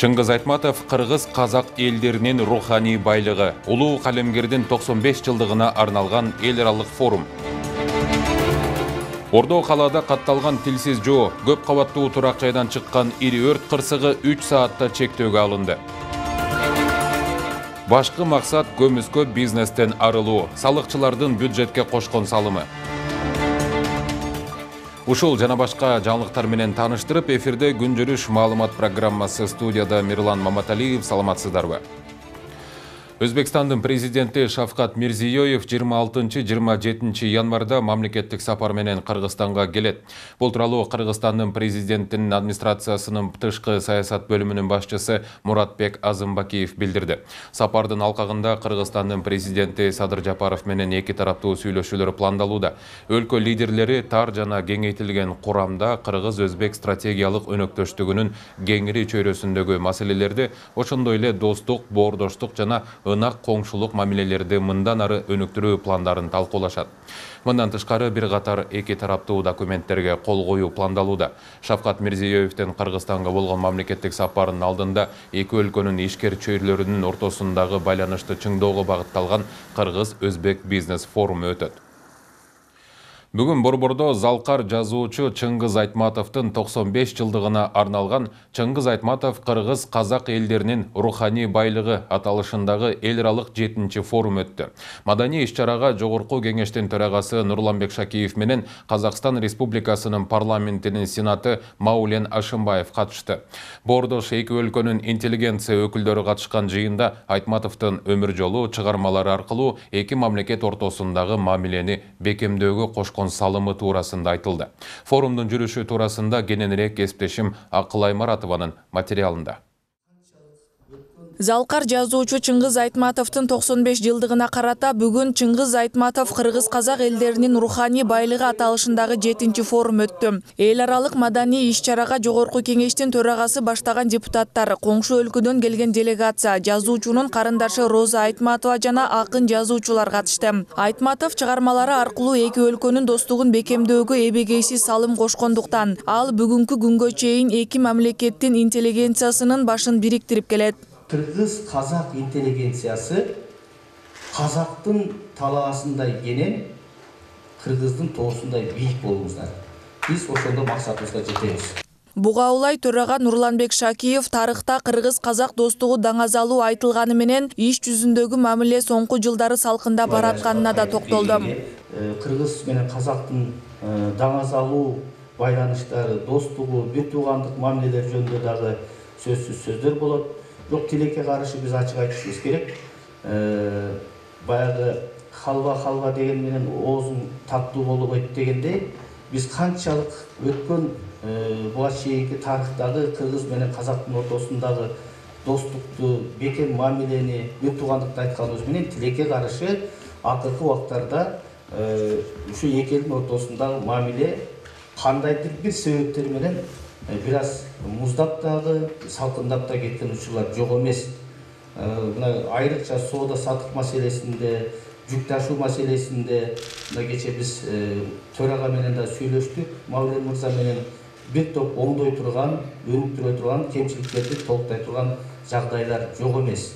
Чыңгыз Айтматов қырғыз-қазақ елдерінен рухани байлығы. Улуу қалемгердің 95 жылдығына арналған еларалық форум. Ордо қалада қатталған тілсіз жоо, көп қабаттуу тұрақ жайдан шыққан ири өрт қырсығы 3 саатта чектөөгө алынды. Башкы мақсат көмүскө бизнестен арылуу, салыкчылардын бюджетке кошкон салымы. Ушул жана башка жаңылыктар менен тааныштырып, эфирде күн жүрүш маалымат программасы. Студияда Мирлан Маматалиев. Саламатсыздарбы? Өзбекстандын президенти Шавкат Мирзиёев 26-27 январда мамлекеттик сапар менен Кыргызстанга келет. Бул тууралуу Кыргызстандын президентинин администрациясынын тышкы саясат бөлүмүнүн башчысы Муратбек Азымбакиев билдирди. Сапардын алкагында Кыргызстандын президенти Садыр Жапаров менен эки тараптуу сүйлөшүүлөр пландалууда. Өлкө лидерлери тар жана кеңейтилген курамда кыргыз-өзбек стратегиялык өнөктөштүгүнүн кеңири чөйрөсүндөгү маселелерди, ошондой эле достук, боордоштук жана ынак коңшулук мамилелерди мындан ары өнүктүрүү пландарын талкуулашат. Мындан тышкары бир катар эки тараптуу документтерге кол коюу пландалууда. Шавкат Мирзиёевдин Кыргызстанга болгон мамлекеттик сапарынын алдында эки өлкөнүн ишкер чөйрөлөрүнүн ортосундагы байланышты чыңдоого багытталган Кыргыз-Өзбек бизнес форуму өтөт. Бүгүн Борбордо залкар жазуучу Чыңгыз Айтматовдун 95 жылдыгына арналган Чыңгыз Айтматов кыргыз-казак элдеринин руханий байлыгы аталышындагы эларалык 7-чи форум өттү. Маданий иш-чарага Жогорку кеңештин төрагасы Нурланбек Шакиев менен Казакстан Республикасынын парламентинин сенаты Маулен Ашымбаев катышты. Боордош эки өлкөнүн интеллигенция өкүлдөрү катышкан жыйында Айтматовдун өмүр жолу, чыгармалары аркылуу эки мамлекет ортосундагы мамилени бекемдөөгө кошкон салымы туурасында айтылды. Форумдун жүрүшү туурасында кененирээк кесиптешим Акылай Маратованын материалында. Залкар жазуучу Чыңгыз Айтматовдун 95 жылдыгына карата бүгүн Чыңгыз Айтматов кыргыз-казак элдеринин руханий байлыгы аталышындагы 7-чи форум өттү. Эл аралык маданий иш-чарага Жогорку кеңештин төрагасы баштаган депутаттар, коңшу өлкөдөн келген делегация, жазуучунун карындашы Роза Айтматова жана акын жазуучулар катышты. Айтматов чыгармалары аркылуу эки өлкөнүн достугун бекемдөөгө эбегейсиз салым кошкондуктан, ал бүгүнкү күнгө чейин эки мамлекеттин интеллигенциясынын башын бириктирип келет. Кыргыз-казак интеллигенциясы казактын талаасындай кенен, кыргыздын тоосундай бийик болуңуздар. Биз ошондо максатыбызга жетебиз. Буга улай төрага Нурланбек Шакиев тарыхта кыргыз-казак достугу даңазалуу айтылганы менен иш жүзүндөгү мамиле соңку жылдары салкында баратканына да токтолду. Кыргыз менен казактын даңазалуу байланыштары, достугу, бир туугандык мамилелер жөнүндө дагы сөзсүз сөздөр болот. Бирок тилекке каршы биз ачык айтышыбыз керек. Баягы халва деген менен оозуң таттуу болбойт дегендей, биз канчалык өткөн буга чейинки тарыхтагы кыргыз менен казактын ортосундагы достукту, бекем мамилени, бир туугандыкты айтканыбыз менен тилекке каршы акыркы убактарда ушу эки элдин ортосундагы мамиле кандайдыр бир себептер менен бир аз муздап дагы, салкындап да кеткен учурлар жок эмес. Айрыкча соода сатык маселесинде, жүк ташуу маселесинде кече биз төрага менен да сүйлөштүк. Маулен мырза менен бир топ оңдой турган, өнүктүрө турган, кемчиликтерди толуктай турган жагдайлар жок эмес.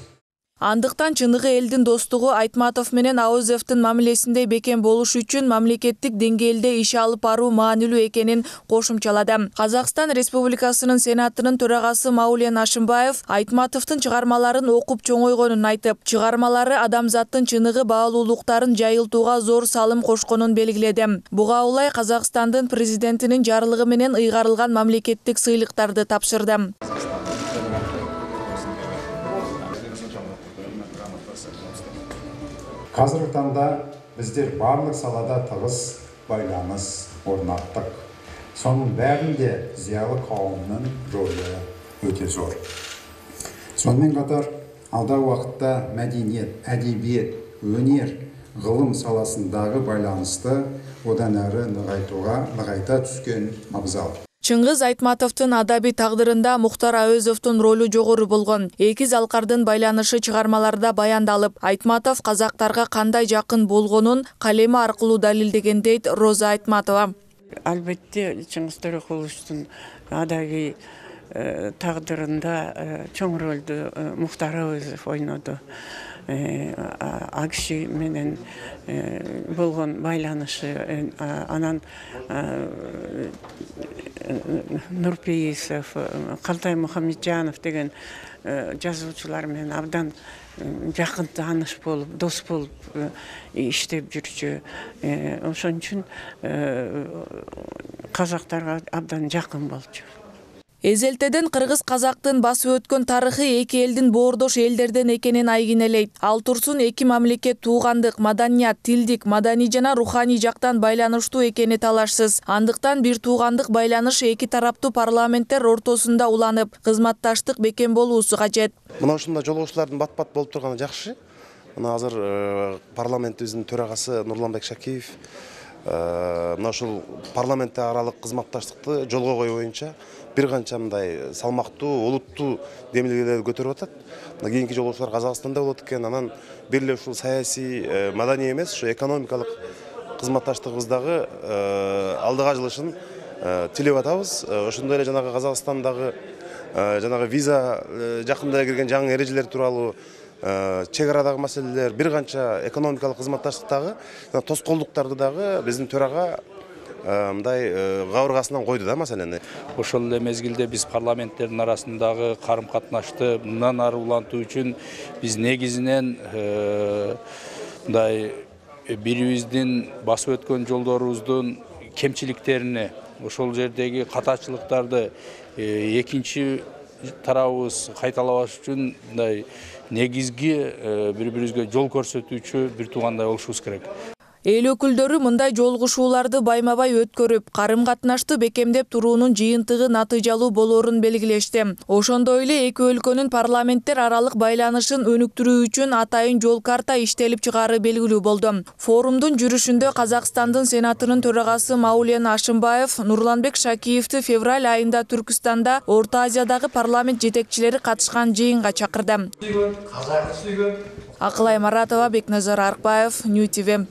Андыктан чыныгы элдин достугу Айтматов менен Ауызовдун мамилесиндей бекем болуш үчүн мамлекеттик деңгээлде иш алып баруу маанилүү экенин кошумчалады. Казакстан Республикасынын Сенатынын төрагасы Маулен Ашымбаев Айтматовдун чыгармаларын окуп чоңойгонун айтып, чыгармалары адамзаттын чыныгы баалуулуктарын жайылтууга зор салым кошконун белгиледи. Буга улай Казакстандын президентинин жарлыгы менен ыйгарылган мамлекеттик сыйлыктарды тапшырды. Қазіргі таңда біздер барлық салада тығыз байланыс орнаттық. Соның бәрінде зиялы қауымның рөлі өте зор. Сонымен қатар алдағы уақытта мәдениет, әдебиет, өнер, ғылым саласындағы байланысты одан әрі нығайта түскен абзал. Чыңгыз Айтматовдун адабий тагдырында Мухтар Әуезовдун ролу жогору болгон. Эки залкардын байланышы чыгармаларда баяндалып, Айтматов казактарга кандай жакын болгонун калеми аркылуу далилдеген дейт Роза Айтматова. Албетте Чыңгыз Төрөкуловдун адабий тагдырында чоң ролду Мухтар Әуезов ойноду. Акши менен болгон байланышы, анан Нурпейисов, Калтай Мухамеджанов деген жазуучулар менен абдан жакын тааныш болуп, дос болуп иштеп жүрчү. Ошон үчүн казактарга абдан жакын болчу. Эзелтеден кыргыз-казактын басып өткөн тарыхы эки элдин боордош элдерден экенин айгинелейт. Ал турсун эки мамлекет туугандык, маданият, тилдик, маданий жана руханий жактан байланыштуу экени талашсыз. Андыктан бир туугандык байланыш эки тараптуу парламенттер ортосунда уланып, кызматташтык бекем болуусу кажет. Мына ушундай жолугушуулардын бат-бат болуп турганы жакшы. Мына азыр парламентибиздин төрагасы Нурланбек Шакиев мына ушул парламентте аралык кызматташтыкты жолго коюу боюнча бир канча мындай салмактуу, олуттуу демилгелерди көтөрүп атат. Кийинки жолугушуулар Казакстанда болот экен. Анан бир эле ушул саясий, маданий эмес, ушу экономикалык кызматташтыгыбыздагы алдыга жылышын тилеп атабыз. Ошондой эле жанагы Казакстандагы жанагы виза жакында кирген жаңы эрежелер тууралуу, чек арадагы маселелер, бир канча экономикалык кызматташтыктагы тоскоолдуктарды дагы биздин төрага мындай кабыргасынан койду да маселени. Ошол эле мезгилде биз парламенттердин арасындагы карым-катнашты мындан ары улантуу үчүн биз негизинен мындай бирибиздин басып өткөн жолдорубуздун кемчиликтерине, ошол жердеги катачылыктарды экинчи тарабыбыз кайталабаш үчүн мындай негизги бири-бирибизге жол көрсөтүүчү бир туугандай болушубуз керек. Эл өкүлдөрү мындай жолугушууларды байма-бай өткөрүп, карым-катнашты бекемдеп туруунун жыйынтыгы натыйжалуу болоорун белгилешти. Ошондой эле эки өлкөнүн парламенттер аралык байланышын өнүктүрүү үчүн атайын жол карта иштелип чыгаары белгилүү болду. Форумдун жүрүшүндө Казакстандын Сенатынын төрагасы Маулен Ашымбаев Нурланбек Шакиевди февраль айында Түркстанда Орто Азиядагы парламент жетекчилери катышкан жыйынга чакырды. Акылай Маратова, Бекназар Аркбаев, Нью ТВ.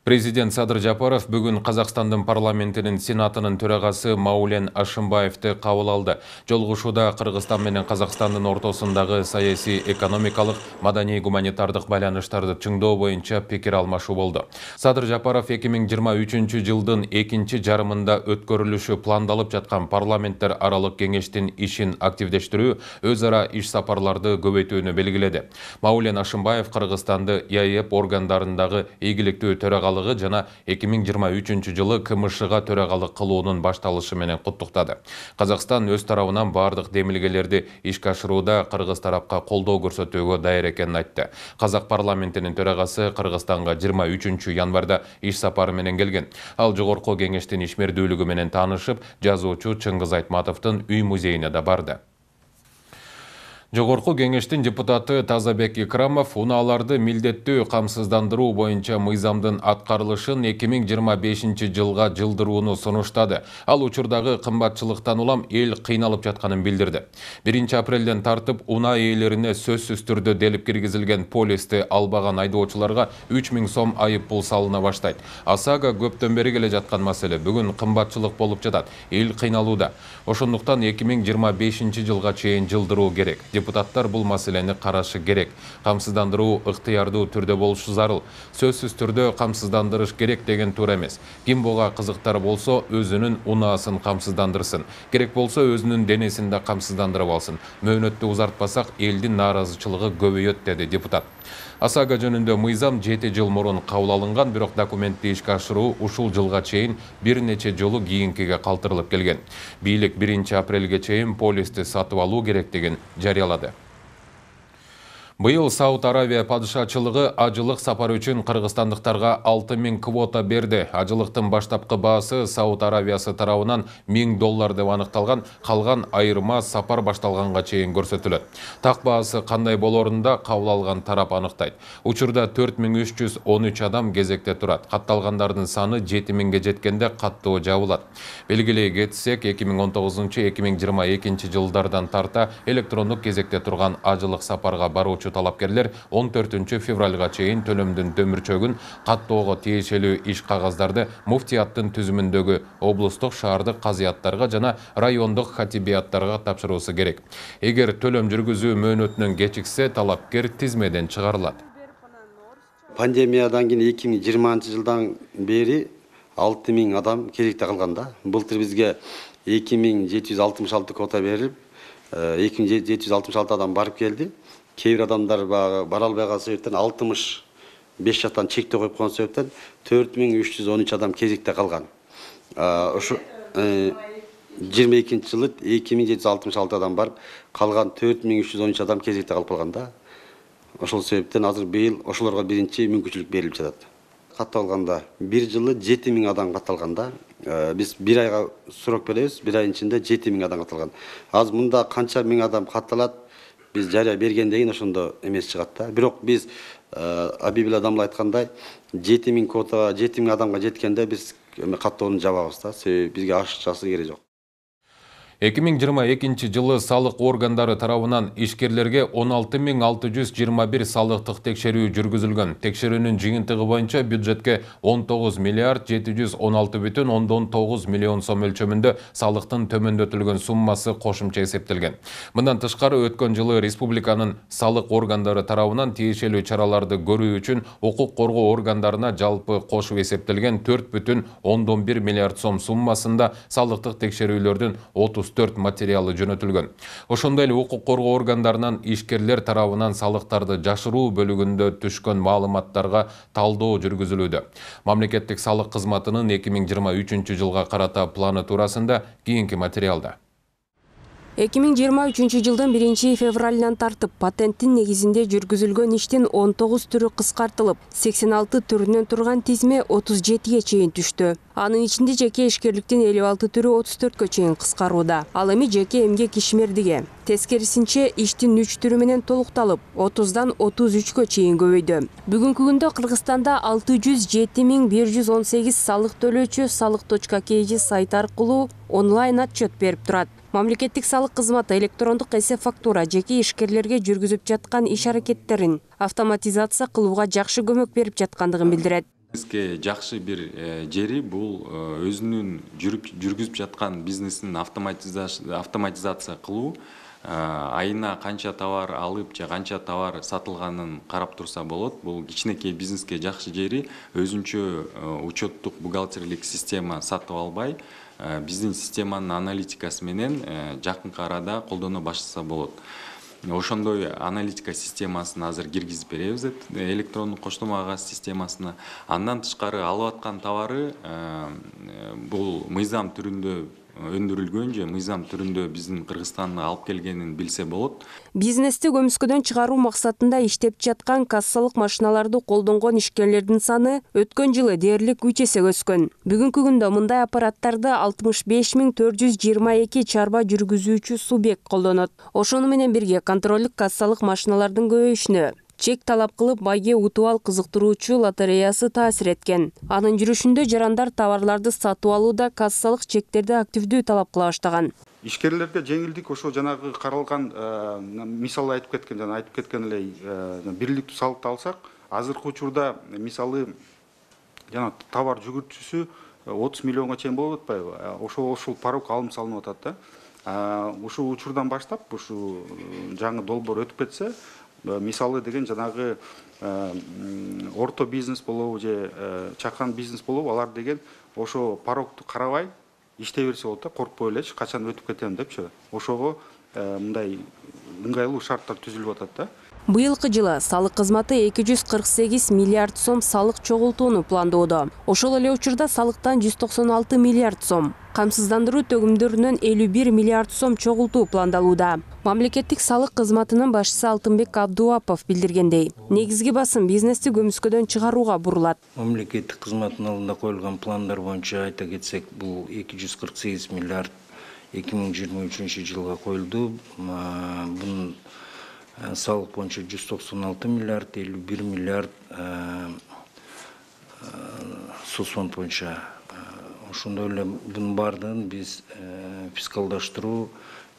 Президент Садыр Жапаров бүгін Қазақстандың парламентінің Сенатының төрағасы Маулен Ашымбаевты кабыл алды. Жолугушууда Кыргызстан менен Казакстандын ортосундагы саясий, экономикалык, маданий гуманитардык байланыштарды чыңдоо боюнча пикир алмашуу болду. Садыр Жапаров 2023 жылдын экинчи жарымында өткөрүлүшү пландалып жаткан парламенттер аралык кеңештин ишин активдештирүү, өз ара иш сапарларды көбөйтүүнү белгиледи. Маулен Ашымбаев Кыргызстанды ИАЭП органдарындагы ийгиликтүү төрагалы жана 2023 жылы КМШ-га төрагалык кылуунун башталышы менен куттуктады. Казакстан өз тарабынан бардык демилгелерди ишке ашырууда Кыргыз тарапка колдоо көрсөтүүгө даяр экенин айтты. Казак парламентинин төрагасы Кыргызстанга 23 январда иш сапары менен келген. Ал жогорку кеңештин ишмердүүлүгү менен таанышып, жазуучу Чыңгыз Айтматовдун үй музейине да барды. Жогорку кеңештин депутаты Тазабек Икрамов унааларды милдеттүү камсыздандыруу боюнча мыйзамдын аткарылышын 2025 жылга жылдырууну сунуштады. Ал учурдагы кымбатчылыктан улам эл кыйналып жатканын билдирди. 1 апрелден тартып унаа ээлерине сөзсүз түрдө делип киргизилген полисти албаган айдоочуларга 3000 сом айып пул салына баштайт. ОСАГО көптөн бери келе жаткан маселе. Бүгүн кымбатчылык болуп жатат. Эл кыйналууда. Ошондуктан 2025 жылга чейин жылдыруу керек. Депутаттар бул маселени карашы керек. Камсыздандыруу ыктыярдуу түрдө болушу зарыл. Сөзсүз түрдө камсыздандырыш керек деген туура эмес. Ким буга кызыктар болсо, өзүнүн унаасын камсыздандырсын. Керек болсо, өзүнүн денесин да камсыздандырып алсын. Мөөнөттү узартпасак, элдин нааразычылыгы көбөйөт, деди депутат. ОСАГО жөнүндө мыйзам 7 жыл мурун кабыл алынган, бирок документти ишке ашыруу ушул жылга чейин бир нече жолу кийинкиге калтырылып келген. Бийлик 1 апрелге чейин полисти сатып алуу керектигин жарыялады. Быйыл Сауд Аравия падышачылыгы ажылык сапар үчүн кыргызстандыктарга 6000 квота берди. Ажылыктын баштапкы баасы Сауд Аравиясы тарабынан $1000 деп аныкталган, калган айырма сапар башталганга чейин көрсөтүлөт. Так баасы кандай болорунда кабыл алган тарап анықтайды. Учурда 4313 адам кезекте турат. Катталгандардын саны 7000ге жеткенде каттоо жабылат. Белгилей кетсек, 2019-2022 жылдардан тарта электрондук кезекте турган ажылык сапарга баруучу талапкерлер 14 февралга чейин төлөмдүн төмүрчөгүн, каттоого тиешелүү иш кагаздарды муфтияттын түзүмүндөгү облустук, шаардык казыяттарга жана райондук хатибияттарга тапшыруусу керек. Эгер төлөм жүргүзүү мөөнөтүнөн кечиксе, талапкер тизмеден чыгарылат. Пандемиядан кийин 2020 жылдан бери 6000 адам кезекте калганда. Былтыр бизге 2766 квота берилип, 2766 адам барып келди. Кейбір адамдар бара албай калган себептен 65 жактан чектөө коюп койгон себептен 4313 адам кезекте калган. Ошо 22 жылы 2766 адам барып, калган 4313 адам кезекте калып калганда. Ошол себептен азыр быйыл ошолорго биринчи мүмкүнчүлүк берилип жатат. Катталганда бир жылы 7000 адам катталганда, биз бир айга срок беребиз, бир айдын ичинде 7000 адам катталган. Азыр мында канча миң адам катталат, биз жарыя бергенден кийин ошондо эмес чыгат да. Бирок биз Абибил адамла айткандай 7000 квотага 7000 адамга жеткенде биз каттоону жабабыз да. Себеби бизге ашыкчасы кереги жок. 2022 жылы салык органдары тарабынан ишкерлерге 16621 салыктык текшерүү жүргүзүлгөн. Текшерүүнүн жыйынтыгы боюнча бюджетке 19 миллиард 716,9 миллион сом өлчөмүндө салыктын төмөндөтүлгөн суммасы кошумча эсептелген. Мындан тышкары өткөн жылы республиканын салык органдары тарабынан тиешелүү чараларды көрүү үчүн укук коргоо органдарына жалпы кошуп эсептелген 4,1 миллиард сом суммасында салыктык текшерүүлөрдүн 34 материалы жөнөтүлгөн. Ошондой эле укук коргоо органдарынан ишкерлер тарабынан салыктарды жашыруу бөлүгүндө түшкөн маалыматтарга талдоо жүргүзүлүүдө. Мамлекеттик салык кызматынын 2023 жылга карата планы туурасында кийинки материалда. 2023 жылдын 1 февралынан тартып патенттин негизинде жүргүзүлгөн иштин 19 түрү кыскартылып, 86 түрүнөн турган тизме 37ге чейин түштү. Анын ичинде жеке ишкерликтин 56 түрү 34кө чейин кыскарууда. Ал эми жеке эмгек ишмердиги. Тескерисинче иштин 3 түрү менен толукталып, 30дан 33кө чейин көбөйдү. Бүгүнкү күндө Кыргызстанда 607.118 салык төлөөчү salik.kg сайт аркылуу онлайн отчет берип турат. Мамлекеттик салык кызматы электрондук эсеп фактура жеке ишкерлерге жүргүзүп жаткан иш аракеттерин автоматизация кылууга жакшы көмөк берип жаткандыгын билдирет. Бизге жакшы бир жери бул өзүнүн жүргүзүп жаткан бизнесин автоматизация кылуу, айына канча товар алып же канча товар сатылганын карап турса болот. Бул кичинекей бизнеске жакшы жери, өзүнчө учеттук бухгалтерлик система сатып албай, биздин системанын аналитикасы менен жакынкы арада колдоно баштаса болот. Ошондой аналитика системасын азыр киргизип беребиз электрондук коштомо кагаз системасына. Андан тышкары алып аткан товары бул мыйзам түрүндө өндүрүлгөн же мыйзам түрүндө биздин Кыргызстанга алып келгенин билсе болот. Бизнести көмүскөдөн чыгаруу максатында иштеп жаткан кассалык машиналарды колдонгон ишкерлердин саны өткөн жылы дээрлик 3 эсе өскөн. Бүгүнкү күндө мындай аппараттарды 65.422 чарба жүргүзүүчү субъект колдонот. Ошону менен бирге контролдук кассалык машиналардын көбөйүшүнө чек талап кылып байге утубал кызыктыруучу лотереясы таасир эткен. Анын жүрүшүндө жарандар товарларды сатып алууда кассалык чектерди активдүү талап кыла баштаган. Ишкерлерге жеңилдик ошо жанагы каралган мисалы айтып кеткен эле бирликтүү салыкты алсак, азыркы учурда мисалы жана товар жүгүртүүсү 30 миллионго чейин болуп атпайбы? Ошол порог алым салынып атат да. Ушул учурдан баштап ушу жаңы долбоор өтүп кетсе, мисалы деген жанагы орто бизнес болобу же чакан бизнес болобу, алар деген ошо порогду карабай иштей берсе болот да, коркпой элечи, качан өтүп кетем депчи. Ошого мындай ыңгайлуу шарттар түзүлүп атат да. Быйылкы жылы салык кызматы 248 миллиард сом салык чогултууну пландоодо. Ошол эле учурда салыктан 196 миллиард сом, камсыздандыруу төгүмдөрүнөн 51 миллиард сом чогултуу пландалууда. Мамлекеттик салык кызматынын башчысы Алтынбек Абдуапов билдиргендей, негизги басым бизнести көмүскөдөн чыгарууга бурулат. Мамлекеттик кызматтын алдында коюлган пландар боюнча айта кетсек, бул 248 миллиард 2023 жылга коюлду. Бунун салык боюнча 196 миллиард, 51 миллиард соцфонд боюнча. Ошондой эле бунун бардыгын биз фискалдаштыруу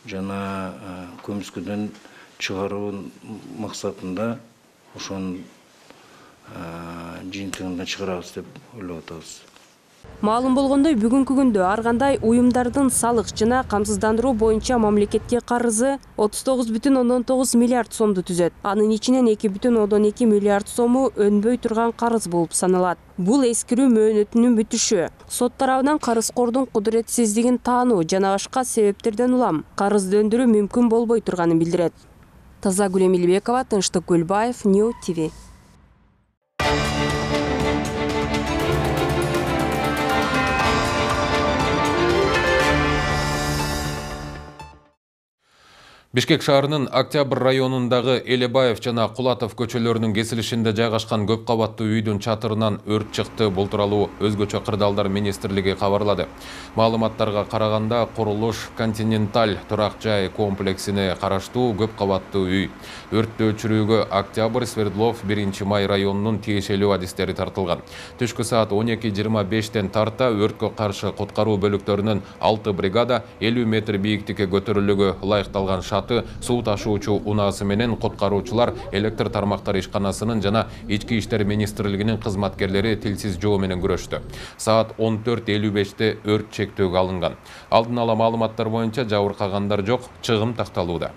жана көмүскөдөн чыгаруу максатында ошонун жыйынтыгында чыгарабыз деп ойлоп атабыз. Маалым болгондой, бүгүнкү күндө ар кандай уюмдардын салык жана камсыздандыруу боюнча мамлекетке карызы 39,9 миллиард сомду түзөт. Анын ичинен 2,2 миллиард сому өнбөй турган карыз болуп саналат. Бул эскирүү мөөнөтүнүн бүтүшү, сот тарабынан карызкордун кудуретсиздигин таануу жана башка себептерден улам карызды өндүрүү мүмкүн болбой турганын билдирет. Тазагүл Эмилбекова, Тынчтык Гүлбаев, New TV. Бишкек шаарынын Октябрь районундагы Элебаев жана Кулатов көчөлөрүнүн кесилишинде жайгашкан көп кабаттуу үйдүн чатырынан өрт чыкты. Бул тууралуу Өзгөчө кырдаалдар министрлиги кабарлады. Маалыматтарга караганда, курулуш Континенталь турак жай комплексине караштуу көп кабаттуу үй. Өрттү өчүрүүгө Октябрь, Свердлов, 1-Май районунун тиешелүү адистери тартылган. Түшкү саат 12:25-тен тарта өрткө каршы куткаруу бөлүктөрүнүн 6 бригада 50 метр бийиктикке көтөрүлүүгө ылайыкталган шаты, суу ташуучу унаасы менен куткаруучулар электр тармактары ишканасынын жана Ички иштер министрлигинин кызматкерлери тилсиз жоо менен күрөштү. Саат 14:55-те өрт чектөөгө алынган. Алдын ала маалыматтар боюнча жабыркагандар жок, чыгым такталууда.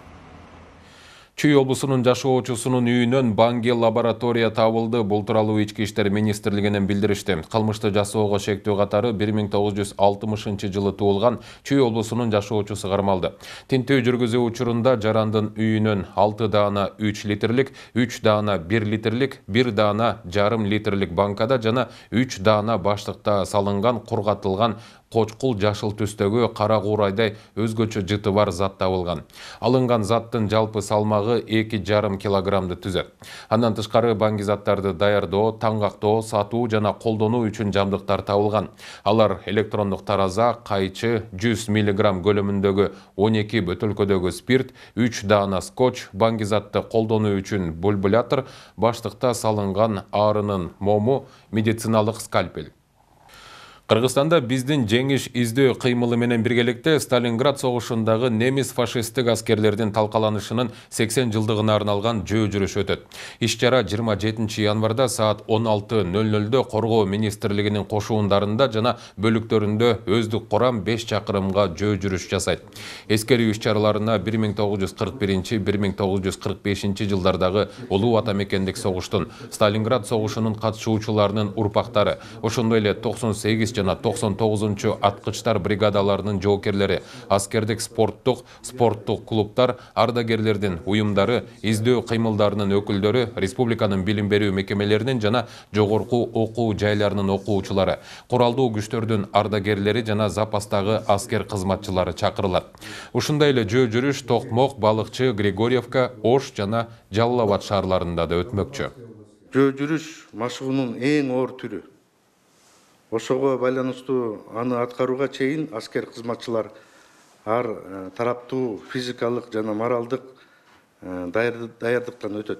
Чүй облусунун жашоочусунун үйүнөн банги лаборатория табылды. Бул тууралуу Ички иштер министрлигинен билдиришти. Кылмышты жасоого шектөө катары 1960 жылы туулган Чүй облусунун жашоочусу кармалды. Тинтөө жүргүзүү учурунда жарандын үйүнөн 6 даана 3 литрлик, 3 даана 1 литрлик, 1 даана жарым литрлик банкада жана 3 даана баштыкта салынган кургатылган кочкул жашыл түстөгү кара куурайдай өзгөчө жыты бар зат табылган. Алынган заттын жалпы салмагы 2,5 килограммды түзөт. Андан тышкары банги заттарды даярдоо, таңгактоо, сатуу жана колдонуу үчүн жабдыктар табылган. Алар электрондук тараза, кайчы, 100 мг көлөмүндөгү 12 бөтөлкөдөгү спирт, 3 даана скотч, банги затты колдонуу үчүн бульбулятор, баштыкта салынган арынын мому, медициналык скальпель. Кыргызстанда биздин жеңиш издөө кыймылы менен биргеликте Сталинград согушундагы немис фашисттик аскерлердин талкаланышынын 80 жылдыгына арналган жөө жүрүш өтөт. Иш-чара 27 январда саат 16:00 Коргоо министрлигинин кошуундарында жана бөлүктөрүндө өздүк курам 5 чакырымга жөө жүрүш жасайт. Эскерүү иш-чараларына 1941-1945 жылдардагы улуу ата мекендик согуштун, Сталинград согушунун катышуучуларынын урпактары, ошондой эле 98 жана 99 аткычтар бригадаларынын жоокерлери, аскердик спорттук клубтар, ардагерлердин уюмдары, издөө кыймылдарынын өкүлдөрү, республиканын билим берүү мекемелеринин жана жогорку окуу жайларынын окуучулары, куралдуу күчтөрдүн ардагерлери жана запастагы аскер кызматчылары чакырылат. Ушундай эле жөө жүрүш Токмок, Балыкчы, Григорьевка, Ош жана Жалал Абад шаарларында да өтмөкчү. Жөө жүрүш машыгуунун эң оор түрү. Ошого байланыштуу аны аткарууга чейин аскер кызматчылар ар тараптуу физикалык жана моралдык даярдыктан өтөт.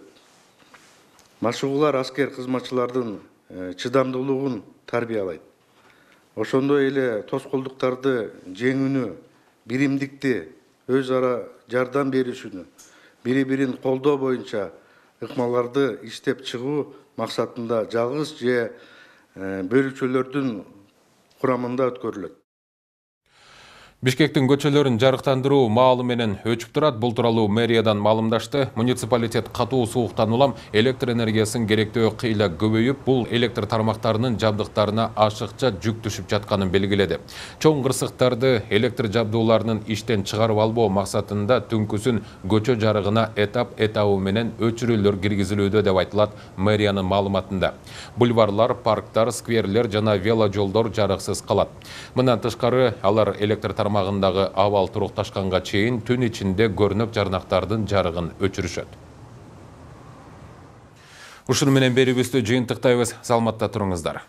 Машыгуулар аскер кызматчылардын чыдамдуулугун тарбиялайт. Ошондой эле тоскоолдуктарды жеңүүнү, биримдикти, өз ара жардам беришүүнү, бири-бирин колдоо боюнча ыкмаларды иштеп чыгуу максатында жалгыз же бөлүкчөлөрдүн курамында өткөрүлөт. Бишкектин көчөлөрүн жарыктандыруу маалы менен өчүп турат. Бул тууралуу мэриядан маалымдашты. Муниципалитет катуу сууктан улам электр энергиясын керектөө кыйла көбөйүп, бул электр тармактарынын жабдыктарына ашыкча жүк түшүп жатканын белгиледи. Чоң кырсыктарды электр жабдууларынын иштен чыгарып албоо максатында түнкүсүн көчө жарыгына этабы менен өчүрүүлөр киргизилүүдө деп айтылат мэриянын маалыматында. Бульварлар, парктар, скверлер жана вело жолдор жарыксыз калат. Мындан тышкары алар электр тармагындагы абал турукташканга чейин түн ичинде көрнөк жарнактардын жарыгын өчүрүшөт. Ушуну менен берүүбүздү жыйынтыктайбыз. Саламатта туруңуздар.